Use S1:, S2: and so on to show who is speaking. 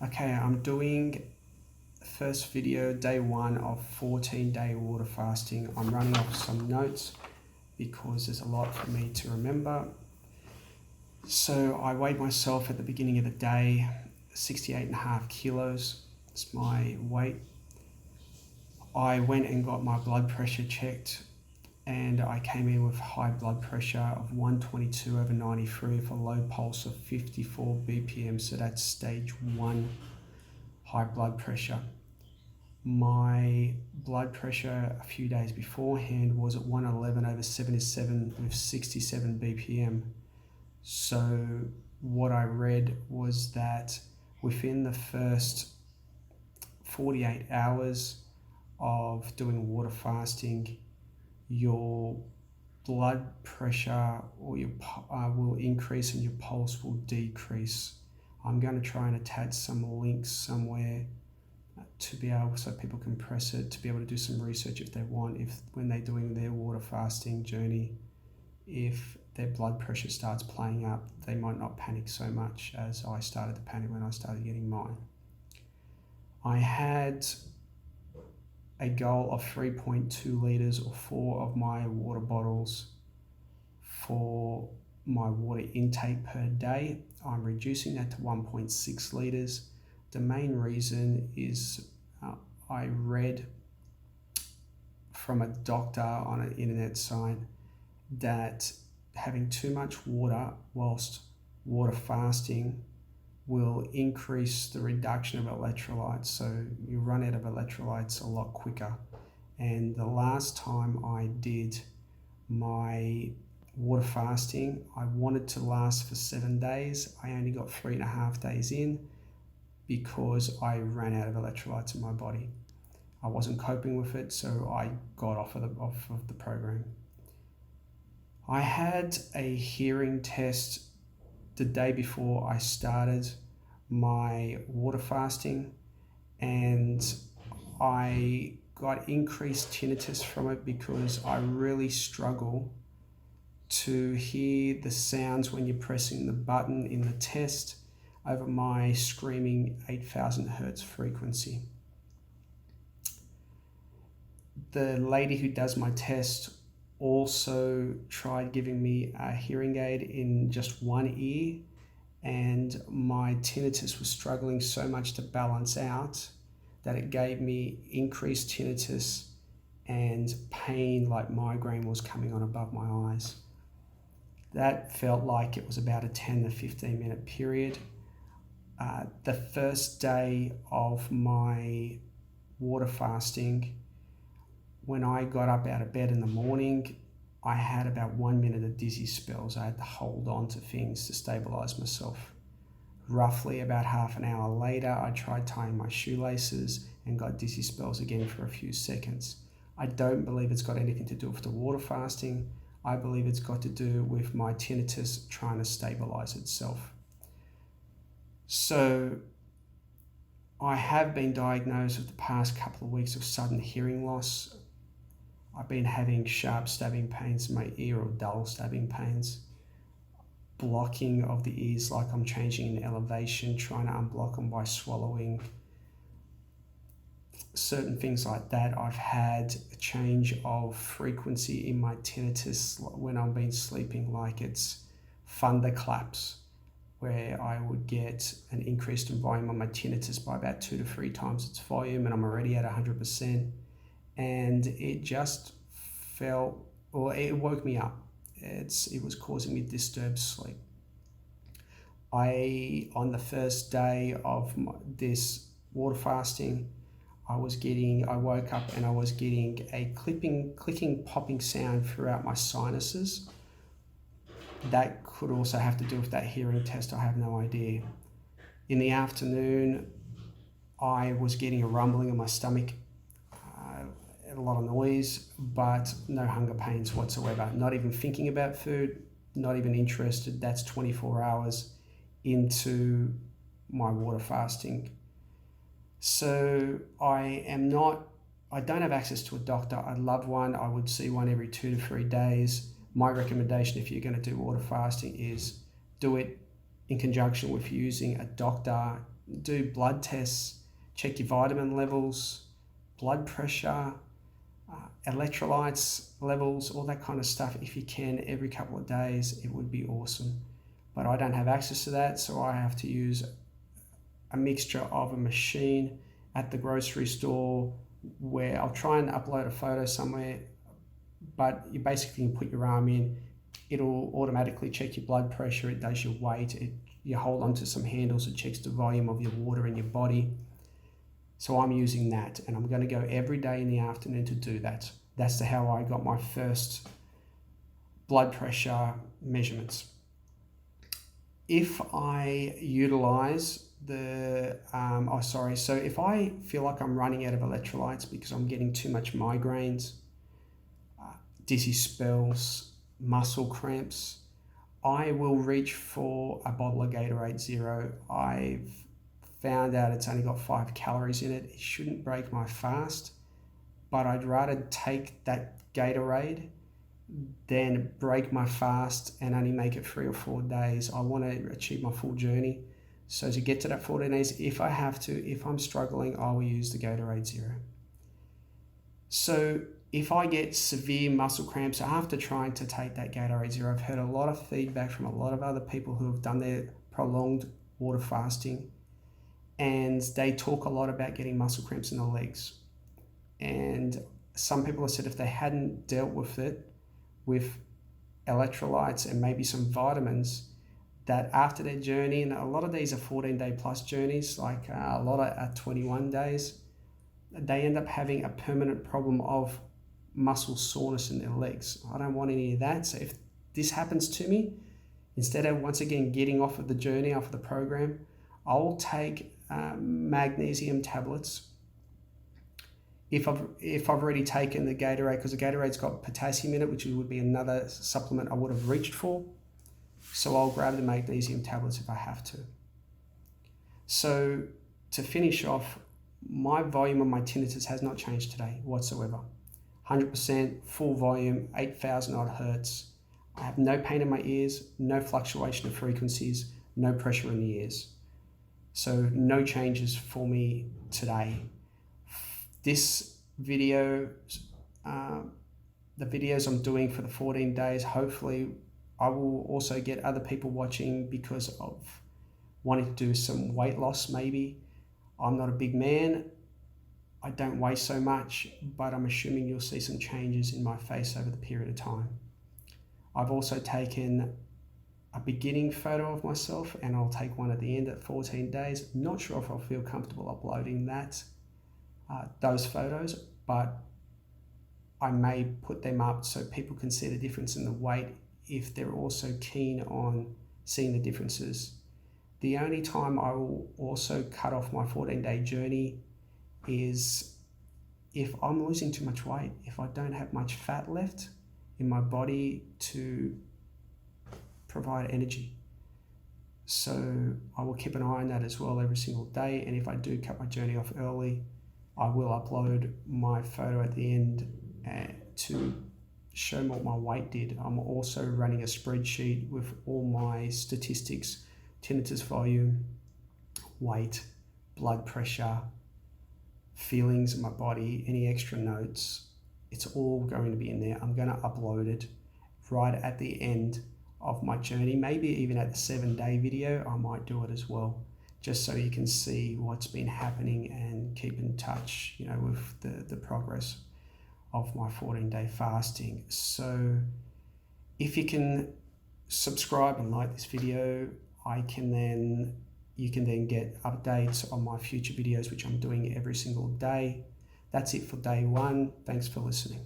S1: Okay, I'm doing first video, day 1 of 14-day water fasting. I'm running off some notes because there's a lot for me to remember. So I weighed myself at the beginning of the day, 68.5 kilos. It's my weight. I went and got my blood pressure checked and I came in with high blood pressure of 122/93 for low pulse of 54 BPM. So that's stage 1 high blood pressure. My blood pressure a few days beforehand was at 111/77 with 67 BPM. So what I read was that within the first 48 hours of doing water fasting, your blood pressure or your will increase and your pulse will decrease. I'm going to try and attach some links somewhere to be able, so people can press it, to be able to do some research if they want, if when they're doing their water fasting journey, if their blood pressure starts playing up, they might not panic so much as I started to panic when I started getting mine. I had a goal of 3.2 litres or 4 of my water bottles for my water intake per day. I'm reducing that to 1.6 litres. The main reason is I read from a doctor on an internet site that having too much water whilst water fasting will increase the reduction of electrolytes, so you run out of electrolytes a lot quicker. And the last time I did my water fasting, I wanted to last for 7 days. I only got 3.5 days in because I ran out of electrolytes in my body. I wasn't coping with it, so I got off of the program. I had a hearing test the day before I started my water fasting, and I got increased tinnitus from it because I really struggle to hear the sounds when you're pressing the button in the test over my screaming 8,000 hertz frequency. The lady who does my test also tried giving me a hearing aid in just one ear, and my tinnitus was struggling so much to balance out that it gave me increased tinnitus and pain like migraine was coming on above my eyes. That felt like it was about a 10 to 15 minute period. The first day of my water fasting, when I got up out of bed in the morning, I had about 1 minute of dizzy spells. I had to hold on to things to stabilize myself. Roughly about half an hour later, I tried tying my shoelaces and got dizzy spells again for a few seconds. I don't believe it's got anything to do with the water fasting. I believe it's got to do with my tinnitus trying to stabilize itself. So I have been diagnosed with the past couple of weeks of sudden hearing loss. I've been having sharp stabbing pains in my ear or dull stabbing pains, blocking of the ears like I'm changing in elevation, trying to unblock them by swallowing. Certain things like that. I've had a change of frequency in my tinnitus when I've been sleeping, like it's thunderclaps, where I would get an increased volume on my tinnitus by about 2 to 3 times its volume, and I'm already at 100%. And it just felt, or it woke me up. It was causing me disturbed sleep. On the first day of this water fasting, I woke up and I was getting a clicking, popping sound throughout my sinuses. That could also have to do with that hearing test, I have no idea. In the afternoon, I was getting a rumbling in my stomach, a lot of noise, but no hunger pains whatsoever. Not even thinking about food, not even interested. That's 24 hours into my water fasting. So I don't have access to a doctor. I'd love one. I would see one every 2 to 3 days. My recommendation if you're going to do water fasting is do it in conjunction with using a doctor do blood tests, check your vitamin levels, blood pressure, electrolytes levels, all that kind of stuff. If you can, every couple of days, it would be awesome. But I don't have access to that, so I have to use a mixture of a machine at the grocery store where I'll try and upload a photo somewhere, but you basically can put your arm in, it'll automatically check your blood pressure, it does your weight, you hold onto some handles, it checks the volume of your water in your body. So I'm using that, and I'm going to go every day in the afternoon to do that. That's how I got my first blood pressure measurements. If I utilize so if I feel like I'm running out of electrolytes because I'm getting too much migraines, dizzy spells, muscle cramps, I will reach for a bottle of Gatorade Zero. I've found out it's only got 5 calories in it. It shouldn't break my fast, but I'd rather take that Gatorade than break my fast and only make it 3 or 4 days. I want to achieve my full journey. So to get to that 14 days, if I have to, if I'm struggling, I will use the Gatorade Zero. So if I get severe muscle cramps after trying to take that Gatorade Zero, I've heard a lot of feedback from a lot of other people who have done their prolonged water fasting, and they talk a lot about getting muscle cramps in the legs. And some people have said if they hadn't dealt with it with electrolytes and maybe some vitamins, that after their journey, and a lot of these are 14-day plus journeys, like a lot are 21 days, they end up having a permanent problem of muscle soreness in their legs. I don't want any of that. So if this happens to me, instead of once again getting off of the journey, off of the program, I'll take magnesium tablets. If I've already taken the Gatorade, because the Gatorade's got potassium in it, which would be another supplement I would have reached for. So I'll grab the magnesium tablets if I have to. So to finish off, my volume on my tinnitus has not changed today whatsoever. 100% full volume, 8,000 odd hertz. I have no pain in my ears, no fluctuation of frequencies, no pressure in the ears. So no changes for me today. This video, the videos I'm doing for the 14 days, hopefully I will also get other people watching because of wanting to do some weight loss maybe. I'm not a big man, I don't weigh so much, but I'm assuming you'll see some changes in my face over the period of time. I've also taken a beginning photo of myself, and I'll take one at the end at 14 days. I'm not sure if I'll feel comfortable uploading those photos, but I may put them up so people can see the difference in the weight if they're also keen on seeing the differences. The only time I will also cut off my 14-day journey is if I'm losing too much weight, if I don't have much fat left in my body to provide energy. So I will keep an eye on that as well every single day, and if I do cut my journey off early, I will upload my photo at the end to show what my weight did. I'm also running a spreadsheet with all my statistics, tinnitus volume, weight, blood pressure, feelings in my body, any extra notes. It's all going to be in there. I'm going to upload it right at the end of my journey, maybe even at the 7-day video. I might do it as well, just so you can see what's been happening and keep in touch, with the progress of my 14-day fasting. So if you can subscribe and like this video, you can then get updates on my future videos, which I'm doing every single day. That's it for day 1. Thanks for listening.